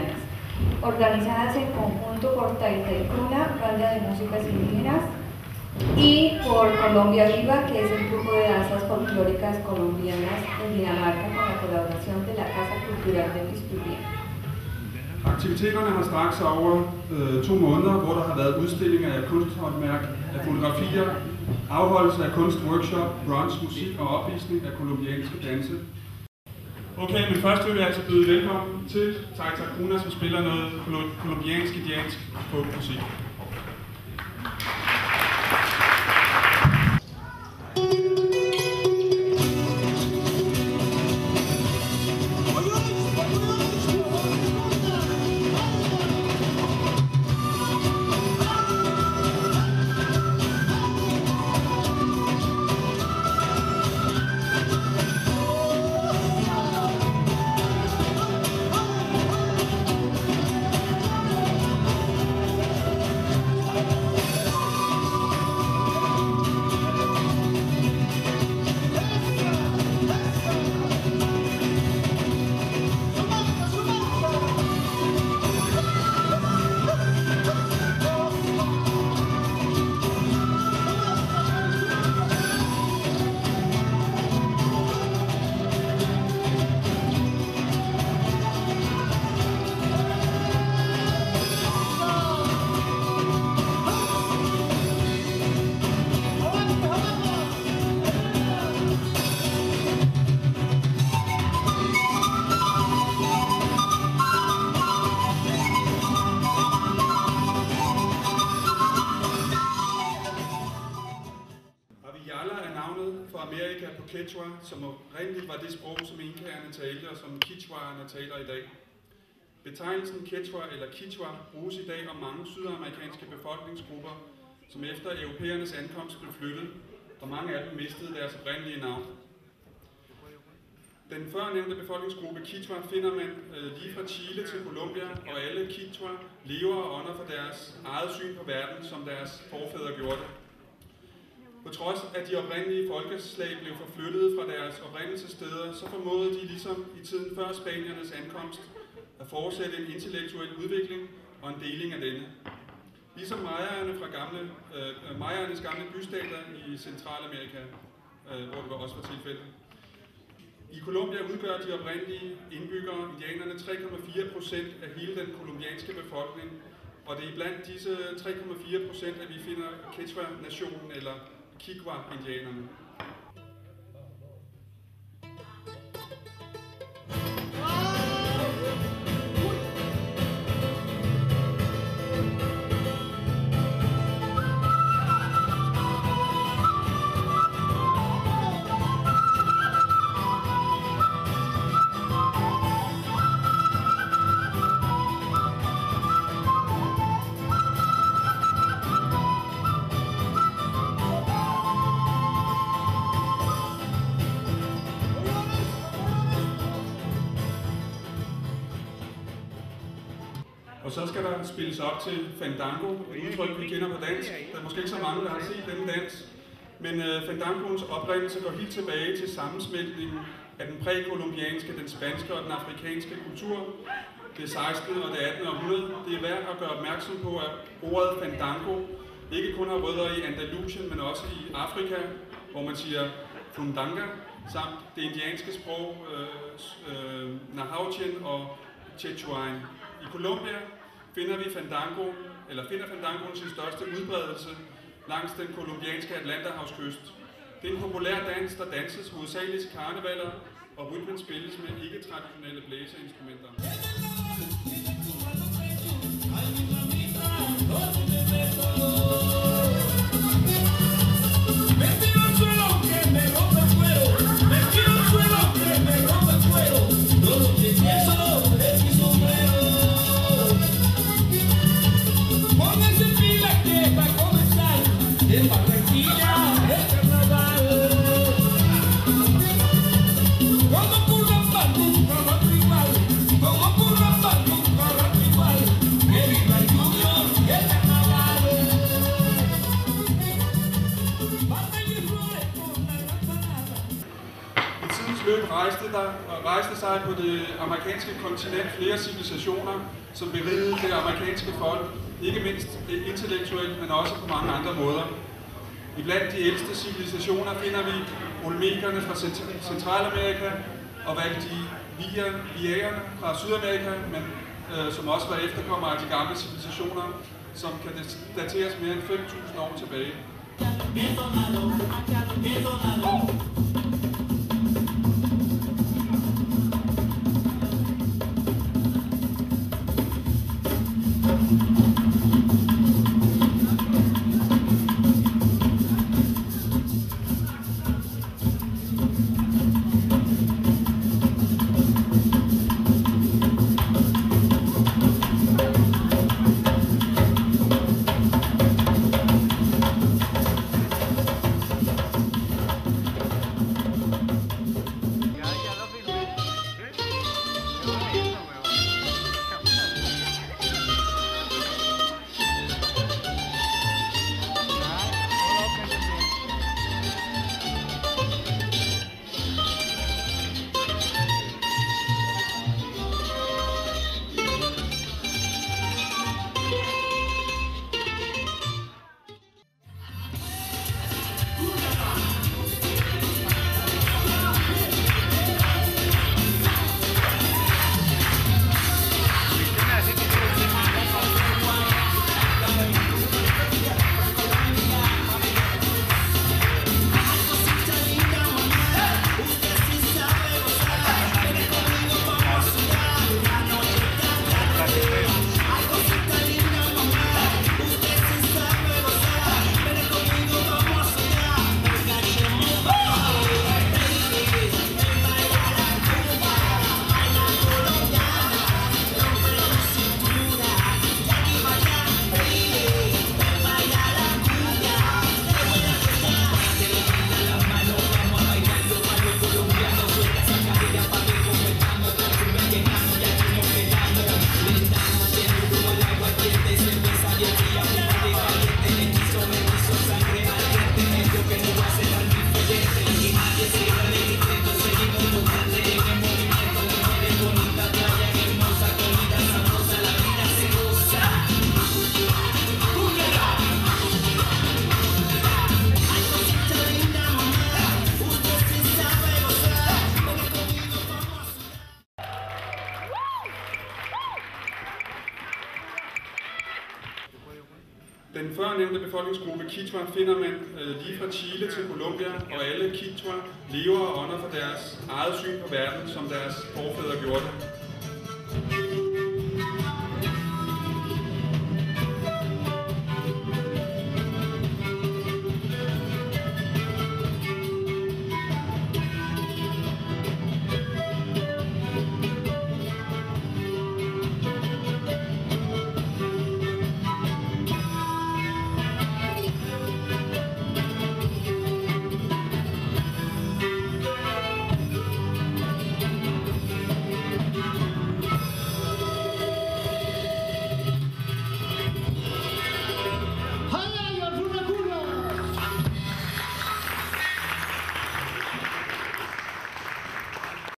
colombianas, organizadas en conjunto por Taitaicuna, banda de músicas indígenas, y por Colombia Viva, que es el grupo de danzas folclóricas colombianas en Dinamarca, con la colaboración de la Casa Cultural de Bispebjerg. Aktiviteterne har strakt sig over 2 måneder, hvor der har været udstillinger af kunsthåndværk, af fotografier, afholdelse af kunstworkshop, brunch, musik og opvisning af kolumbianske danse. Okay, men først vil jeg altså byde velkommen til Taitaicuna, som spiller noget kolumbiansk indiansk folkmusik. Quechua, som oprindeligt var det sprog, som inkaerne talte, og som Quichuaerne taler i dag. Betegnelsen Quechua eller Quichua bruges i dag om mange sydamerikanske befolkningsgrupper, som efter europæernes ankomst blev flyttet, og mange af dem mistede deres oprindelige navn. Den førnævnte befolkningsgruppe Quichua finder man lige fra Chile til Colombia, og alle Quichua lever og ånder for deres eget syn på verden, som deres forfædre gjorde det. På trods af de oprindelige folkeslag blev forflyttet fra deres oprindelsessteder, så formåede de ligesom i tiden før spaniernes ankomst at fortsætte en intellektuel udvikling og en deling af denne. Ligesom mayaernes gamle bystater i Centralamerika, hvor det også var tilfældet. I Colombia udgør de oprindelige indbyggere, indianerne, 3,4% af hele den kolumbianske befolkning, og det er blandt disse 3,4%, at vi finder Quechua-nationen eller Kikwa-indianerne. Og så skal der spilles op til fandango, et udtryk vi kender på dansk. Der er måske ikke så mange, der har set denne dans. Men fandangoens oprindelse går helt tilbage til sammensmeltningen af den prækolumbianske, den spanske og den afrikanske kultur. Det 16. og det 18. århundrede. Det er værd at gøre opmærksom på, at ordet fandango ikke kun har rødder i Andalusien, men også i Afrika, hvor man siger fundanga, samt det indianske sprog Nahuatl og Quechuaen. I Colombia finder fandangoen sin største udbredelse langs den kolumbianske Atlanterhavskyst. Det er en populær dans, der danses hovedsageligt til karnevaler, og rytmen spilles med ikke-traditionelle blæseinstrumenter. rejste sig på det amerikanske kontinent flere civilisationer, som berigede det amerikanske folk, ikke mindst intellektuelt, men også på mange andre måder. Iblandt de ældste civilisationer finder vi olmekerne fra Centralamerika og valdivierne fra Sydamerika, men som også var efterkommere af de gamle civilisationer, som kan dateres mere end 5.000 år tilbage. Den førnævnte befolkningsgruppe Quechua finder man lige fra Chile til Colombia, og alle Quechua lever og ånder for deres eget syn på verden, som deres forfædre gjorde det.